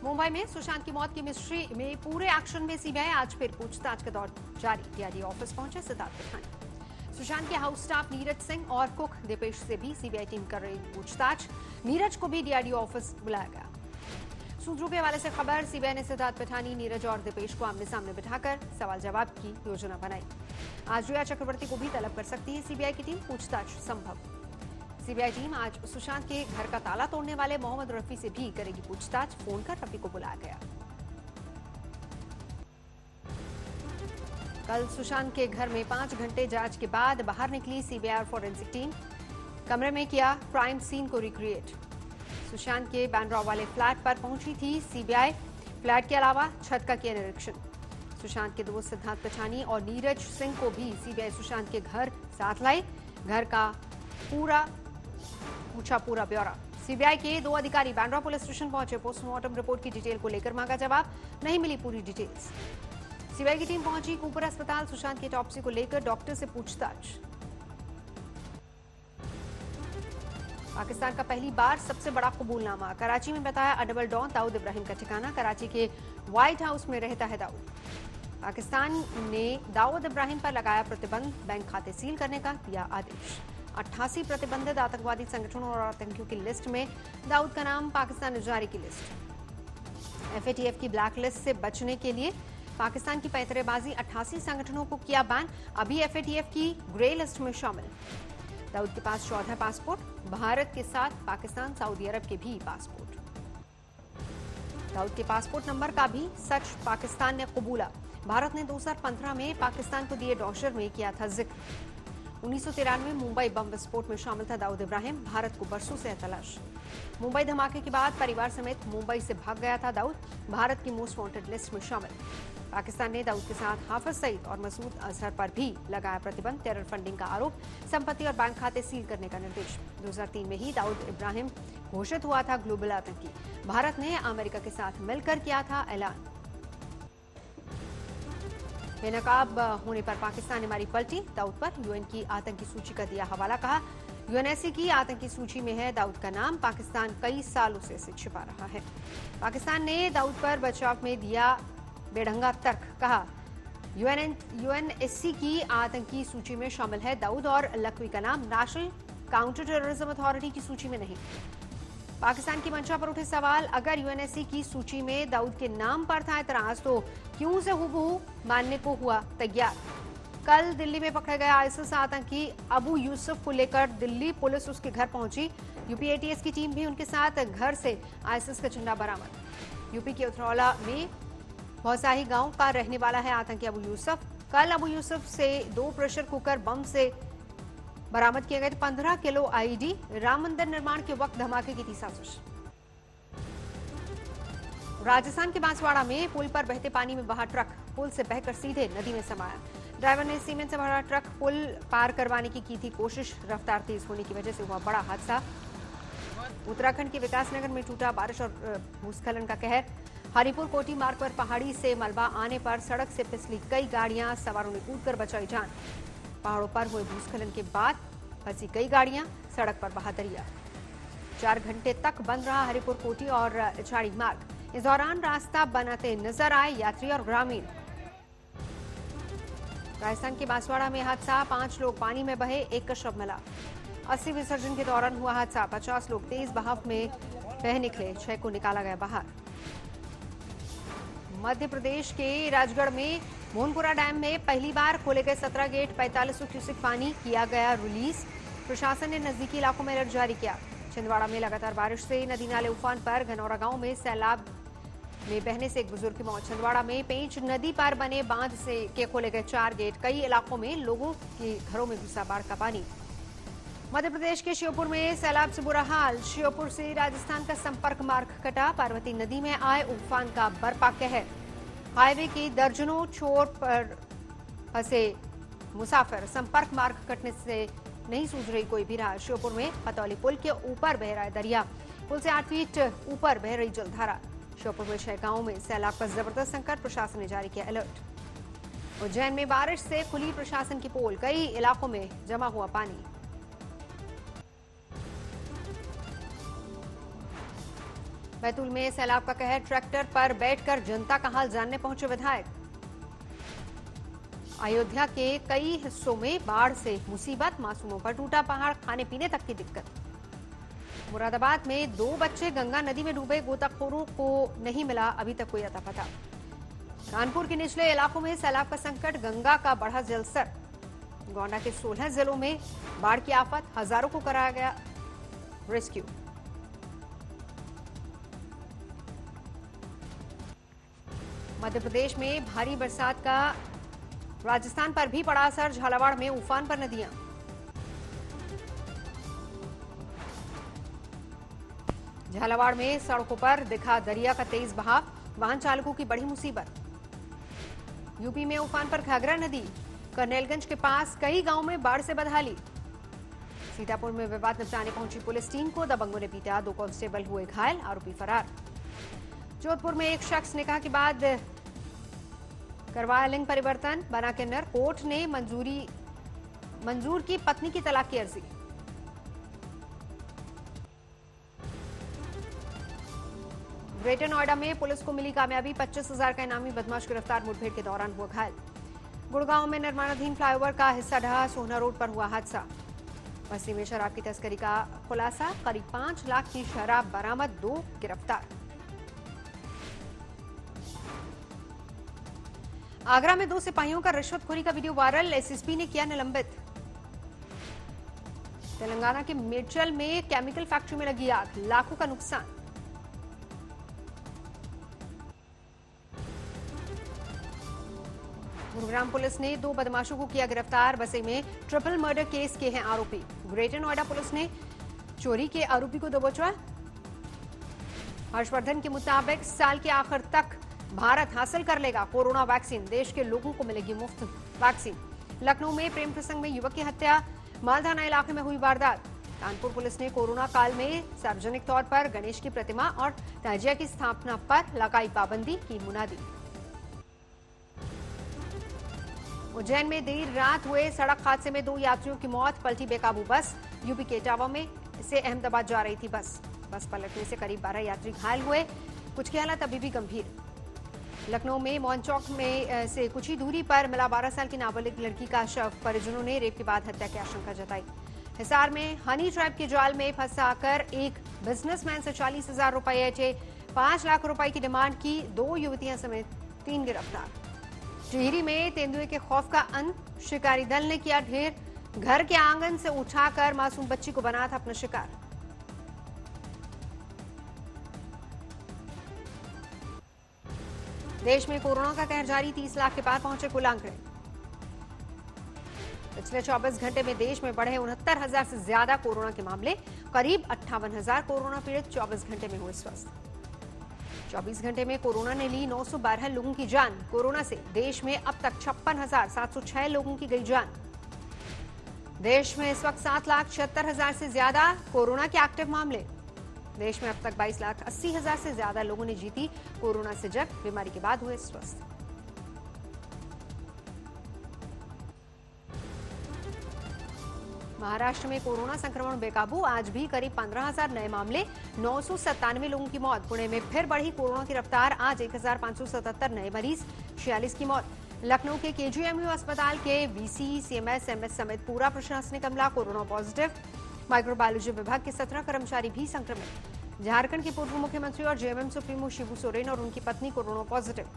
मुंबई में सुशांत की मौत की मिस्ट्री में पूरे एक्शन में सीबीआई आज फिर पूछताछ का दौर जारी। डीआरडी ऑफिस पहुंचे सिद्धार्थ पिठानी। सुशांत के हाउस स्टाफ नीरज सिंह और कुक दीपेश से भी सीबीआई टीम कर रही पूछताछ। नीरज को भी डीआरडी ऑफिस बुलाया गया। सूत्रों के हवाले से खबर, सीबीआई ने सिद्धार्थ पिठानी, नीरज और दीपेश को आमने सामने बिठाकर सवाल जवाब की योजना बनाई। आज रिया चक्रवर्ती को भी तलब कर सकती है सीबीआई की टीम। पूछताछ संभव। सीबीआई टीम आज सुशांत के घर का ताला तोड़ने वाले मोहम्मद रफी से भी करेगी पूछताछ। फोन कर रफी को बुलाया गया। कल सुशांत के घर में 5 घंटे जांच के बाद बाहर निकली सीबीआई और फॉरेंसिक टीम। कमरे में किया क्राइम सीन को रिक्रिएट। सुशांत के बैंड्रा वाले फ्लैट पर पहुंची थी सीबीआई। फ्लैट के अलावा छत का किया निरीक्षण। सुशांत के दोस्त सिद्धार्थ पिठानी और नीरज सिंह को भी सीबीआई सुशांत के घर साथ लाई। घर का पूरा ब्यौरा। सीबीआई के 2 अधिकारी बैंड्रा पुलिस स्टेशन पहुंचे। पोस्टमार्टम रिपोर्ट की डिटेल को लेकर मांगा जवाब, नहीं मिली पूरी डिटेल्स। सीबीआई की टीम पहुंची कूपर अस्पताल। सुशांत की ऑटोप्सी को लेकर डॉक्टर से पूछताछ। पाकिस्तान का पहली बार सबसे बड़ा कबूलनामा। कराची में बताया डबल डॉन दाऊद इब्राहिम का ठिकाना। कराची के व्हाइट हाउस में रहता है दाऊद। पाकिस्तान ने दाऊद इब्राहिम पर लगाया प्रतिबंध। बैंक खाते सील करने का दिया आदेश। 88 प्रतिबंधित आतंकवादी संगठनों और आतंकियों की लिस्ट में दाऊद का नाम। पाकिस्तान ने जारी की लिस्ट। एफएटीएफ की ब्लैक लिस्ट से बचने के लिए पाकिस्तान की पैंतरेबाजी। 88 संगठनों को किया बैन। अभी एफएटीएफ की ग्रे लिस्ट में शामिल। दाऊद के पास 14 पासपोर्ट। भारत के साथ पाकिस्तान, सऊदी अरब के भी पासपोर्ट। दाऊद के पासपोर्ट नंबर का भी सच पाकिस्तान ने कबूला। भारत ने 2015 में पाकिस्तान को दिए डॉशर में किया था जिक्र। 1993 में मुंबई बम विस्फोट में शामिल था दाऊद इब्राहिम। भारत को बरसों से तलाश। मुंबई धमाके के बाद परिवार समेत मुंबई से भाग गया था दाऊद। भारत की मोस्ट वांटेड लिस्ट में शामिल। पाकिस्तान ने दाऊद के साथ हाफिज सईद और मसूद अजहर पर भी लगाया प्रतिबंध। टेरर फंडिंग का आरोप, संपत्ति और बैंक खाते सील करने का निर्देश। 2003 में ही दाऊद इब्राहिम घोषित हुआ था ग्लोबल आतंकी। भारत ने अमेरिका के साथ मिलकर किया था ऐलान। बेनकाब होने पर पाकिस्तान ने मारी पलटी। दाऊद पर यूएन की आतंकी सूची का दिया हवाला। कहा यूएनएससी की आतंकी सूची में है दाऊद का नाम। पाकिस्तान कई सालों से इसे छिपा रहा है। पाकिस्तान ने दाऊद पर बचाव में दिया बेढंगा तर्क। कहा यूएनएससी की आतंकी सूची में शामिल है दाऊद और लखवी का नाम, नेशनल काउंटर टेररिज्म अथॉरिटी की सूची में नहीं। पाकिस्तान की मंशा पर उठे सवाल, अगर यूएनएससी की सूची में दाऊद के नाम पर था एतराज तो क्यों से हुबहू मानने को हुआ तैयार। कल दिल्ली में पकड़े गए आईएसआईएस आतंकी अबू यूसुफ को लेकर दिल्ली पुलिस उसके घर पहुंची। यूपी एटीएस की टीम भी उनके साथ। घर से आईएसआईएस का झंडा बरामद। यूपी के उतरौला में भौसाही गांव का रहने वाला है आतंकी अबू यूसुफ। कल अबू यूसुफ से 2 प्रेशर कुकर बम से बरामद किए गए। 15 किलो आईईडी। राम मंदिर निर्माण के वक्त धमाके की थी साजिश। राजस्थान के बांसवाड़ा में पुल पर बहते पानी में बहा ट्रक। पुल से बहकर सीधे नदी में समाया। ड्राइवर ने सीमेंट से भरा ट्रक पुल पार करवाने की थी कोशिश। रफ्तार तेज होने की वजह से हुआ बड़ा हादसा। उत्तराखंड के विकासनगर में टूटा बारिश और भूस्खलन का कहर। हरिपुर कोटी मार्ग पर पहाड़ी से मलबा आने पर सड़क से फिसली कई गाड़ियां। सवारों ने कूदकर बचाई जान। पहाड़ों पर हुए भूस्खलन के बाद फंसी कई गाड़ियां। सड़क पर बहा दरिया। 4 घंटे तक बंद रहा हरिपुर कोटी और इछाड़ी मार्ग। इस दौरान रास्ता बनाते नजर आए यात्री और ग्रामीण। राजस्थान के बांसवाड़ा में हादसा। 5 लोग पानी में बहे, 1 का शव मिला। अस्थि विसर्जन के दौरान हुआ हादसा। 50 लोग तेज बहाव में बह निकले, 6 को निकाला गया बाहर। मध्य प्रदेश के राजगढ़ में मोहनपुरा डैम में पहली बार खोले गए 17 गेट। 4500 क्यूसेक पानी किया गया रिलीज। प्रशासन ने नजदीकी इलाकों में अलर्ट जारी किया। छिंदवाड़ा में लगातार बारिश से नदी नाले उफान पर। घनौरा गांव में सैलाब में बहने से एक बुजुर्ग की मौत। छिंदवाड़ा में पेंच नदी पर बने बांध से के खोले गए 4 गेट। कई इलाकों में लोगों के घरों में घुसा बाढ़ का पानी। मध्य प्रदेश के श्योपुर में सैलाब से बुरा हाल। श्योपुर से राजस्थान का संपर्क मार्ग कटा। पार्वती नदी में आए उफान का बरपा कहर। हाईवे की दर्जनों छोर पर फंसे मुसाफिर। संपर्क मार्ग कटने से नहीं सूझ रही कोई भी राह। श्योपुर में पतौली पुल के ऊपर बह रहा है दरिया। पुल से 8 फीट ऊपर बह रही जलधारा। श्योपुर में 6 गांवों में सैलाब का जबरदस्त संकट। प्रशासन ने जारी किया अलर्ट। उज्जैन में बारिश से खुली प्रशासन की पोल। कई इलाकों में जमा हुआ पानी। बैतूल में सैलाब का कहर, ट्रैक्टर पर बैठकर जनता का हाल जानने पहुंचे विधायक। अयोध्या के कई हिस्सों में बाढ़ से मुसीबत, मासूमों पर टूटा पहाड़, खाने पीने तक की दिक्कत। मुरादाबाद में 2 बच्चे गंगा नदी में डूबे, गोताखोरों को नहीं मिला अभी तक कोई अता पता। कानपुर के निचले इलाकों में सैलाब का संकट, गंगा का बढ़ा जलस्तर। गोंडा के 16 जिलों में बाढ़ की आफत, हजारों को कराया गया रेस्क्यू। मध्य प्रदेश में भारी बरसात का राजस्थान पर भी पड़ा असर, झालावाड़ में उफान पर नदियां। झालावाड़ में सड़कों पर दिखा दरिया का तेज बहाव, वाहन चालकों की बड़ी मुसीबत। यूपी में उफान पर घाघरा नदी, करनेलगंज के पास कई गांवों में बाढ़ से बदहाली। सीतापुर में विवाद निपटाने पहुंची पुलिस टीम को दबंगों ने पीटा, 2 कांस्टेबल हुए घायल, आरोपी फरार। जोधपुर में एक शख्स निकाह के बाद करवाया लिंग परिवर्तन, बना के नर, कोर्ट ने मंजूर की पत्नी की तलाक की अर्जी। ग्रेटर नोएडा में पुलिस को मिली कामयाबी, 25,000 का इनामी बदमाश गिरफ्तार, मुठभेड़ के दौरान हुआ घायल। गुड़गांव में निर्माणाधीन फ्लाईओवर का हिस्सा ढहा, सोहना रोड पर हुआ हादसा। बस्ती में शराब की तस्करी का खुलासा, करीब 5 लाख की शराब बरामद, 2 गिरफ्तार। आगरा में 2 सिपाहियों का रिश्वतखोरी का वीडियो वायरल, एसएसपी ने किया निलंबित। तेलंगाना के मेडचल में केमिकल फैक्ट्री में लगी आग, लाखों का नुकसान। गुरुग्राम पुलिस ने 2 बदमाशों को किया गिरफ्तार, बसे में ट्रिपल मर्डर केस के हैं आरोपी। ग्रेटर नोएडा पुलिस ने चोरी के आरोपी को दबोचा। हर्षवर्धन के मुताबिक साल के आखिर तक भारत हासिल कर लेगा कोरोना वैक्सीन, देश के लोगों को मिलेगी मुफ्त वैक्सीन। लखनऊ में प्रेम प्रसंग में युवक की हत्या, मालधाना इलाके में हुई वारदात। कानपुर पुलिस ने कोरोना काल में सार्वजनिक तौर पर गणेश की प्रतिमा और ताजिया की स्थापना पर लगाई पाबंदी, की मुनादी। उज्जैन में देर रात हुए सड़क हादसे में 2 यात्रियों की मौत, पलटी बेकाबू बस। यूपी के इटावा में से अहमदाबाद जा रही थी बस पलटने से करीब 12 यात्री घायल हुए, कुछ की हालत अभी भी गंभीर। लखनऊ में मौन चौक में से कुछ ही दूरी पर मिला 12 साल की नाबालिग लड़की का शव, परिजनों ने रेप के बाद हत्या की आशंका जताई। हिसार में हनी ट्रैप के जाल में फंसाकर एक बिजनेसमैन से 40,000 रुपए ऐंठे, 5 लाख रुपए की डिमांड की, 2 युवतियां समेत 3 गिरफ्तार। टिहरी में तेंदुए के खौफ का अंत, शिकारी दल ने किया ढेर, घर के आंगन से उठाकर मासूम बच्ची को बनाया था अपना शिकार। देश में कोरोना का कहर जारी, 30 लाख के पार पहुंचे कुल आंकड़े। पिछले 24 घंटे में देश में बढ़े 69,000 से ज्यादा कोरोना के मामले, करीब 58,000 कोरोना पीड़ित 24 घंटे में हुए स्वस्थ। 24 घंटे में कोरोना ने ली 912 लोगों की जान। कोरोना से देश में अब तक 56,706 लोगों की गई जान। देश में इस वक्त 7,76,000 से ज्यादा कोरोना के एक्टिव मामले। देश में अब तक 22,80,000 से ज्यादा लोगों ने जीती कोरोना से जंग, बीमारी के बाद हुए स्वस्थ। महाराष्ट्र में कोरोना संक्रमण बेकाबू, आज भी करीब 15,000 नए मामले, 997 लोगों की मौत। पुणे में फिर बढ़ी कोरोना की रफ्तार, आज 1,577 नए मरीज, 46 की मौत। लखनऊ के केजीएमयू अस्पताल के वीसी, सीएमएस, एमएस समेत पूरा प्रशासनिक अमला कोरोना पॉजिटिव। माइक्रोबायोलॉजी विभाग के 17 कर्मचारी भी संक्रमित। झारखंड के पूर्व मुख्यमंत्री और जेएमएम सुप्रीमो शिबू सोरेन और उनकी पत्नी कोरोना पॉजिटिव।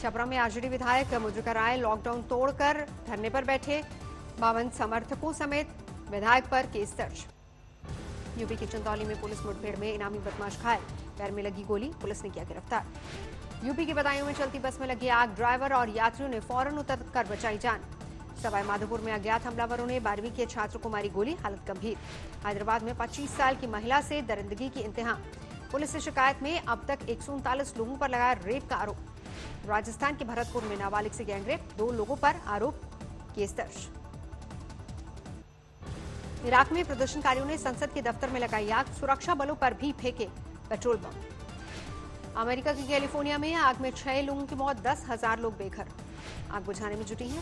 छपरा में आरजेडी विधायक मुद्रिका राय लॉकडाउन तोड़कर धरने पर बैठे, 52 समर्थकों समेत विधायक पर केस दर्ज। यूपी के चंदौली में पुलिस मुठभेड़ में इनामी बदमाश घायल, पैर में लगी गोली, पुलिस ने किया गिरफ्तार। यूपी के बदायूं में चलती बस में लगी आग, ड्राइवर और यात्रियों ने फौरन उतरकर बचाई जान। सवाई माधोपुर में अज्ञात हमलावरों ने 12वीं के छात्र को मारी गोली, हालत गंभीर। हैदराबाद में 25 साल की महिला से दरिंदगी की इंतहा, पुलिस से शिकायत में अब तक 139 लोगों पर लगाया रेप का आरोप। राजस्थान के भरतपुर में नाबालिग से गैंगरेप, 2 लोगों पर आरोप, केस दर्ज। इराक में प्रदर्शनकारियों ने संसद के दफ्तर में लगाई आग, सुरक्षा बलों पर भी फेंके पेट्रोल बम। अमेरिका की कैलिफोर्निया में आग में 6 लोगों की मौत, 10,000 लोग बेघर। आग बुझाने में जुटी हैं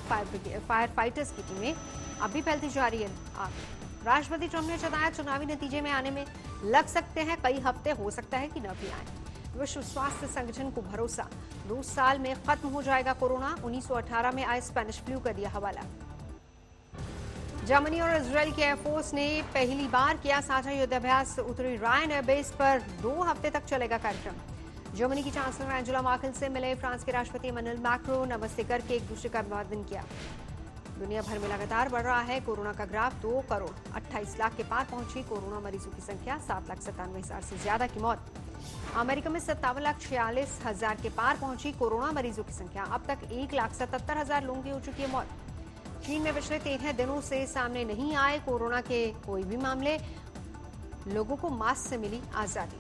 फायर फाइटर्स की टीमें, अब भी फैलती जा रही है आग। राष्ट्रपति ट्रंप ने चेताया, चुनावी नतीजे में आने में लग सकते हैं कई हफ्ते, हो सकता है कि न भी आए। विश्व स्वास्थ्य संगठन को भरोसा, 2 साल में खत्म हो जाएगा कोरोना। 1918 में आए स्पेनिश फ्लू का दिया हवाला। जर्मनी और इजराइल के एयरफोर्स ने पहली बार किया साझा युद्धाभ्यास। उत्तरी रायन एयरबेस पर 2 हफ्ते तक चलेगा कार्यक्रम। जर्मनी की चांसलर एंजेला मर्केल से मिले फ्रांस के राष्ट्रपति इमैनुअल मैक्रों, नमस्ते करके एक दूसरे का अभिवादन किया। दुनिया भर में लगातार बढ़ रहा है कोरोना का ग्राफ। 2 करोड़ 28 लाख के पार पहुंची कोरोना मरीजों की संख्या। 7,97,000 से ज्यादा की मौत। अमेरिका में 57,46,000 के पार पहुंची कोरोना मरीजों की संख्या। अब तक 1,77,000 लोगों की हो चुकी है मौत। चीन में पिछले 13 दिनों से सामने नहीं आए कोरोना के कोई भी मामले। लोगों को मास्क से मिली आजादी।